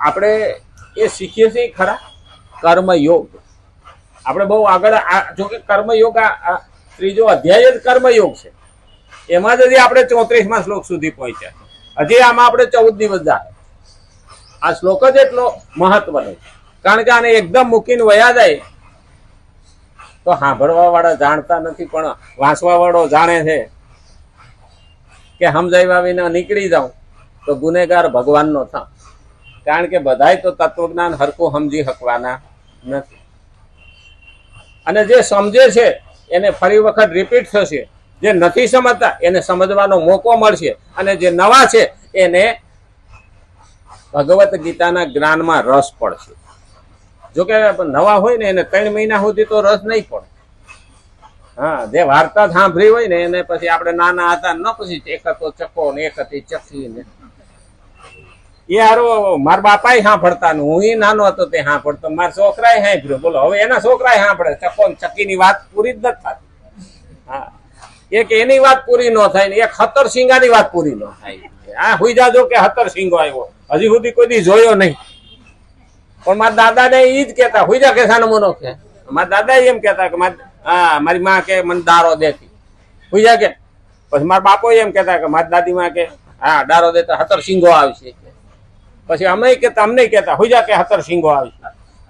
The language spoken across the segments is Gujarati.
આપણે એ શીખીએ છીએ ખરા કર્મયોગ. આપણે બહુ આગળ જોકે કર્મયોગ આ ત્રીજો અધ્યાય જ કર્મયોગ છે. એમાં જ હજી આપણે 34મા શ્લોક સુધી પહોંચ્યા. હજી આમાં આપણે 14 દિવસ જાય. આ શ્લોક જ એટલો મહત્વનો, કારણ કે આને એકદમ મૂકીને વયા જાય તો સાંભળવા વાળા જાણતા નથી, પણ વાંચવા વાળો જાણે છે કે સમજાવ્યા વિના નીકળી જાઉં તો ગુનેગાર ભગવાનનો થાવ. કારણ કે બધાય તો તત્વજ્ઞાન હરખું સમજી શકવાના નથી. અને જે સમજે છે એને ફરી વખત રિપીટ થશે, જે નથી સમજતા એને સમજવાનો મોકો મળશે, અને જે નવા છે એને ભગવત ગીતાના જ્ઞાનમાં રસ પડશે. જોકે નવા હોય ને એને 3 મહિના સુધી તો રસ નહીં પડે. હા, જે વાર્તા સાંભળી હોય ને એને પછી આપણે નાના હતા ન પછી એક હતો ચકો ને એક હતી ચકી ને એ હારો મારા બાપાએ સાંભળતા ને હું નાનો હતો તે સાંભળતો, મારા છોકરાએ સાંભળ્યો. બોલો, હવે એના છોકરાએ સાંભળે ચકો ને ચકીની વાત પૂરી જ નથી થતી. હા, એક એની વાત પૂરી ન થાય ને એક હતર સિંગાની વાત પૂરી ન થાય. આ હુઈ જાજો કે હતર સિંગો આવ્યો, હજી સુધી કોઈ દી જોયો નહીં. પણ મારા દાદા ને ઈ જ કેતા હુઈ જા કેસાનો મનો કે. મારા દાદા એમ કેતા કે મારી માં કે મને દારો દેતી હુઈ જા કે. પછી મારા બાપો એમ કેતા કે મારી દાદી માં કે હા દારો દેતા હતર સિંગો આવશે. પછી અમે કેતા અમને કેતા હુઈ જા કે હતર સિંગો આવશે.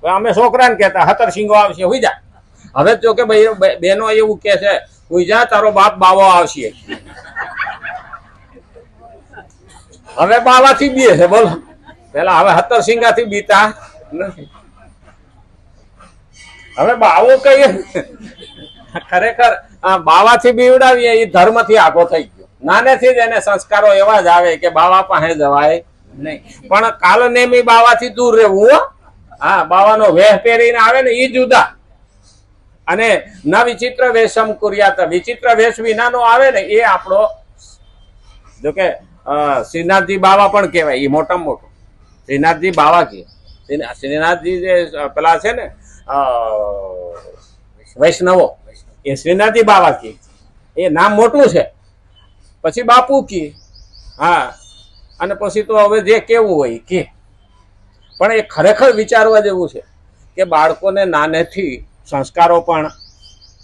અમે છોકરાને કેતા હતર સિંગો આવશે હુઈ જા. હવે જો કે ભાઈ બેનો એવું કે છે હુઈ જા તારો બાપ બાવો આવશે. હવે બાવાથી બીએ છે બોલો, પેલા હવે હતર સિંગાથી બીતા નથી. હવે બાવો કહીએ ખરેખર બાવાથી બીવડાવીએ એ ધર્મથી આગો થઈ ગયો. નાનેથી જ એને સંસ્કારો એવા જ આવે કે બાવા પાસે જવાય નહીં. પણ કાલ નેમી બાવાથી દૂર રહેવું. હા, બાવાનો વેહ પહેરીને આવે ને એ જુદા, અને ન વિચિત્ર વેશમ કુર્યાત, વિચિત્ર વેશ વિનાનો આવે ને એ આપણો. જોકે શ્રીનાથજી બાવા પણ કહેવાય, એ મોટામાં મોટો શ્રીનાથજી બાવા કહે. શ્રીનાથજી જે પેલા છે ને વૈષ્ણવો એ શ્રીનાથજી બાવા કહે, એ નામ મોટું છે. પછી બાપુ કહે, હા, અને પછી તો હવે જે કેવું હોય કે. પણ એ ખરેખર વિચારવા જેવું છે કે બાળકોને નાનેથી સંસ્કારો પણ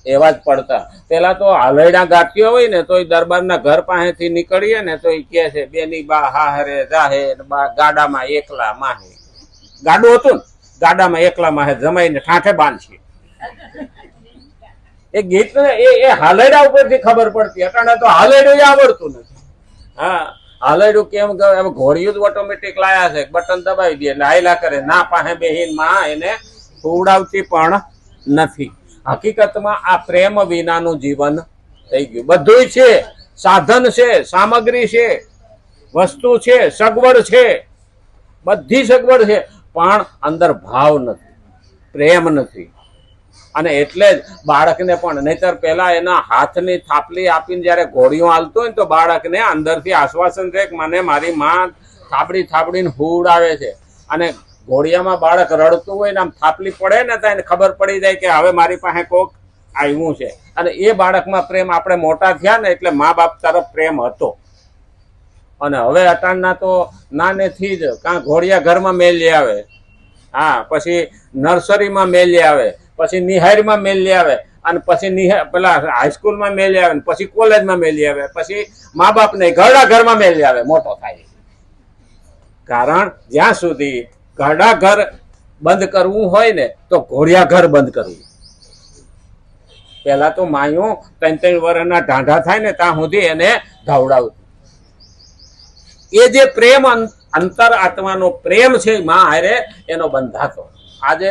એવા જ પડતા. પેલા તો હાલૈડા ગાંઠ્યો હોય ને તો એ દરબારના ઘર પાસેથી નીકળીએ ને તો એ કહે છે બેની બા હાહરે જાહે ગાડામાં એકલા માહે. ગાડું હતું ને, ગાડામાં એકલા માહે જમાઈને ઠાઠે બાંધશે. એ ગીત એ હાલૈડા ઉપરથી ખબર પડતી. અટાણે તો હાલૈડું આવડતું નથી. હા, હાલૈડું કેમ ઘોડિયું જ ઓટોમેટિક લાયા છે, બટન દબાવી દે એટલે હાયલા કરે. ના પાસે બેહીન માં એને ઉડાવતી પણ નથી. હકીકતમાં આ પ્રેમ વિનાનું જીવન થઈ ગયું. બધું છે, સાધન છે, સામગ્રી છે, વસ્તુ છે, સગવડ છે, બધી સગવડ છે, પણ અંદર ભાવ નથી, પ્રેમ નથી. અને એટલે જ બાળકને પણ, નહીતર પેલા એના હાથની થાપલી આપીને જયારે ઘોડીઓ હાલતો હોય ને તો બાળકને અંદરથી આશ્વાસન રહે કે મને મારી માં થાપડી થાપડીને હુવડાવે છે. અને ઘોડિયામાં બાળક રડતું હોય ને આમ થાપલી પડે ને તો એને ખબર પડી જાય કે હવે મારી પાસે કોક આવ્યું છે. અને એ બાળકમાં પ્રેમ, આપણે મોટા થયા ને એટલે મા બાપ તરફ પ્રેમ હતો. અને હવે અટાણના તો નાનેથી જ કાં ઘોડિયા ઘરમાં મેલી આવે, હા, પછી નર્સરીમાં મેલી આવે, પછી નિહારમાં મેલી આવે, અને પછી પેલા હાઈસ્કૂલમાં મેલી આવે, પછી કોલેજમાં મેલી આવે, પછી મા બાપને ઘરડા ઘરમાં મેલી આવે મોટો થાય. કારણ જ્યાં સુધી ઘરડા ઘર બંધ કરવું હોય ને તો ઘોડિયા ઘર બંધ કરવું. પેલા તો માયું 3-3 વર્ષના ઢાંઢા થાય ને ત્યાં સુધી એને ધવડાવતું. એ જે પ્રેમ, અંતર આત્માનો પ્રેમ છે માં હારે, એનો બંધાતો. આજે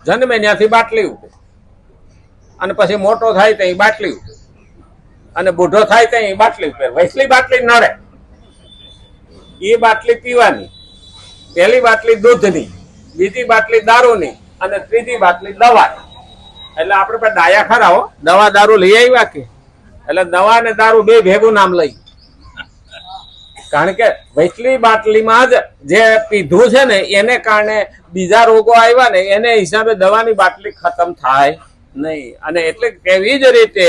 જન્મે ત્યાંથી બાટલી ઉઠે, અને પછી મોટો થાય ત્યાં બાટલી ઉઠે, અને બુઢો થાય ત્યાં બાટલી ઉઠે. વૈસલી બાટલી નડે, એ બાટલી પીવાની. પહેલી બાટલી દૂધની, બીજી બાટલી દારૂની, અને ત્રીજી બાટલી દવાની. એટલે આપણે પણ ડાયા ખરા હો, દવા દારૂ લઈ આવ્યા કે. એટલે દવા ને દારૂ બે ભેગું નામ લઈ. કારણ કે વૈસલી બાટલીમાં જ જે પીધું છે ને એને કારણે બીજા રોગો આવ્યા ને એને હિસાબે દવાની બાટલી ખતમ થાય નહીં. અને એટલે કેવી જ રીતે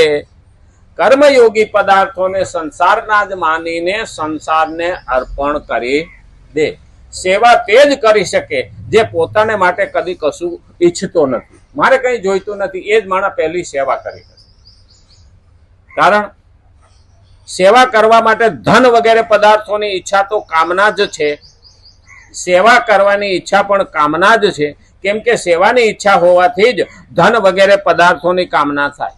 કર્મયોગી પદાર્થોને સંસારના જ માનીને સંસારને અર્પણ કરી દે. સેવા તે જ કરી શકે જે પોતાને માટે કદી કશું ઈચ્છતો નથી. મારે કંઈ જોઈતું નથી, એ જ માણસ પહેલી સેવા કરી શકે. કારણ સેવા કરવા માટે ધન વગેરે પદાર્થોની ઈચ્છા તો કામના જ છે. સેવા કરવાની ઈચ્છા પણ કામના જ છે. કેમ કે સેવાની ઈચ્છા હોવાથી જ ધન વગેરે પદાર્થોની કામના થાય.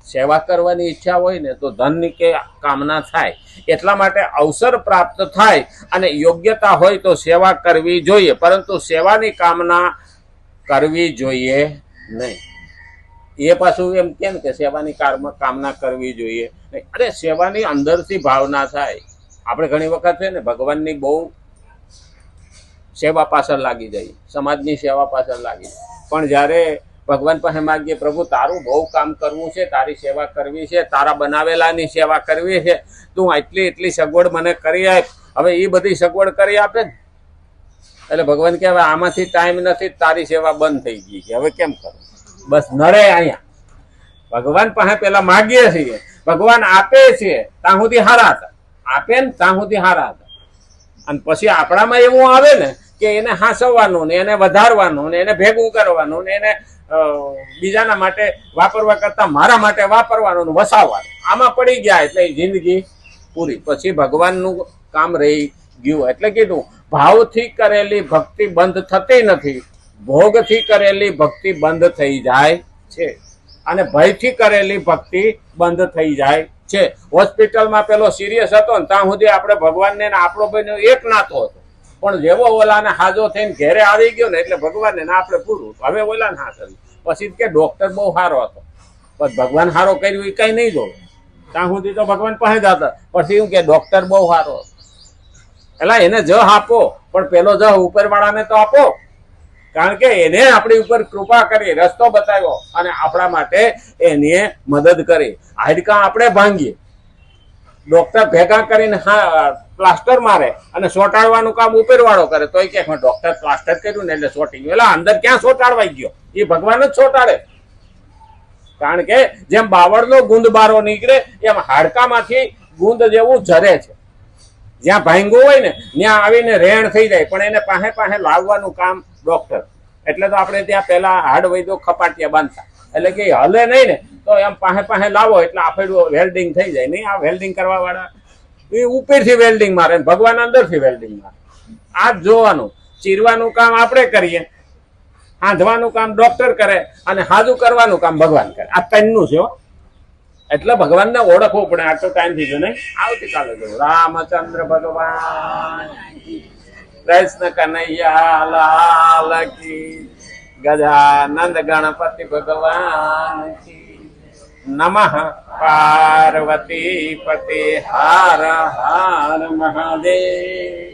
સેવા કરવાની ઈચ્છા હોય ને તો ધનની કે કામના થાય. એટલા માટે અવસર પ્રાપ્ત થાય અને યોગ્યતા હોય તો સેવા કરવી જોઈએ, પરંતુ સેવાની કામના કરવી જોઈએ નહીં. એ પાછું એમ કેમ કે સેવાની કામના કરવી જોઈએ નહીં. અરે સેવાની અંદરથી ભાવના થાય. આપણે ઘણી વખત છે ને ભગવાનની બહુ સેવા પાછળ લાગી જાય, સમાજની સેવા પાછળ લાગી જાય, પણ જ્યારે ભગવાન પાસે માગીએ પ્રભુ તારું બહુ કામ કરવું છે, તારી સેવા કરવી છે, તારા બનાવેલાની સેવા કરવી છે, તું એટલી સગવડ મને કરી આપ. હવે એ બધી સગવડ કરી આપે ને એટલે ભગવાન કે હવે આમાંથી ટાઈમ નથી, તારી સેવા બંધ થઈ ગઈ છે, હવે કેમ કરું? બસ નડે અહીંયા. ભગવાન પાસે પેલા માગીએ છીએ, ભગવાન આપે છે ત્યાં સુધી હારા હતા, આપે ને ત્યાં સુધી હારા હતા, અને પછી આપણામાં એવું આવે ને કે એને હાંસવવાનું ને એને વધારવાનું ને એને ભેગું કરવાનું ને એને બીજાના માટે વાપરવા કરતા મારા માટે વાપરવાનું વસાવવાનું, આમાં પડી ગયા એટલે જિંદગી પૂરી. પછી ભગવાનનું કામ રહી ગયું. એટલે કીધું ભાવથી કરેલી ભક્તિ બંધ થતી નથી, ભોગથી કરેલી ભક્તિ બંધ થઈ જાય છે, અને ભયથી કરેલી ભક્તિ બંધ થઈ જાય છે. હોસ્પિટલમાં પેલો સિરિયસ હતો ને ત્યાં સુધી આપણે ભગવાનને આપણો ભાઈ એક નાતો હતો, પણ જેવો ઓલાને હાજો થઈને ઘેરે આવી ગયો ને એટલે ભગવાનને આપણે પૂરું. હવે ઓલાને હા કર્યું. પછી કે ડોક્ટર બહુ સારો હતો, પણ ભગવાન સારો કર્યું એ કઈ નહીં જોવે. ત્યાં સુધી તો ભગવાન પાસે જ હતા. પછી એવું કે ડોક્ટર બહુ સારો, એટલે એને જ આપો, પણ પેલો જ ઉપરવાળાને તો આપો, કારણ કે એને આપણી ઉપર કૃપા કરી, રસ્તો બતાવ્યો અને આપણા માટે એની મદદ કરી. હાડકાં આપણે ભાંગીએ, ડોક્ટર ભેગા કરીને પ્લાસ્ટર મારે અને સોટાડવાનું કામ ઉપરવાળો કરે તો કે ડોક્ટર પ્લાસ્ટર કર્યું ને એટલે સોટી ગયું. એટલે અંદર ક્યાં સોટાડવાઈ ગયો? એ ભગવાન જ સોટાડે. કારણ કે જેમ બાવળનો ગુંદ બારો નીકળે એમ હાડકામાંથી ગુંદ જેવું ઝરે છે. જ્યાં ભાંગવું હોય ને ત્યાં આવીને રેણ થઈ જાય, પણ એને પાસે લાવવાનું કામ ડોક્ટર. એટલે તો આપણે ત્યાં પેલા હાડ વૈદો ખપાટિયા બાંધતા, એટલે કે હલે નહીં ને તો એમ પાસે લાવો એટલે આફેડું વેલ્ડિંગ થઈ જાય. નહીં, આ વેલ્ડિંગ કરવા વાળા એ ઉપરથી વેલ્ડિંગ મારે, ભગવાન અંદરથી વેલ્ડિંગ મારે. આ જ જોવાનું. ચીરવાનું કામ આપણે કરીએ, હાંધવાનું કામ ડોક્ટર કરે, અને હાજુ કરવાનું કામ ભગવાન કરે. આ ત્રણનું છે. એટલે ભગવાનને ઓળખવું પડે. આટલો ટાઈમ થઈ ગયો નહીં, આવતીકાલે જો રામચંદ્ર ભગવાન કૃષ્ણ કનૈયા લાલ કી, ગજાનંદ ગણપતિ ભગવાન કી, નમઃ પાર્વતી પતિ હર હર મહાદેવ.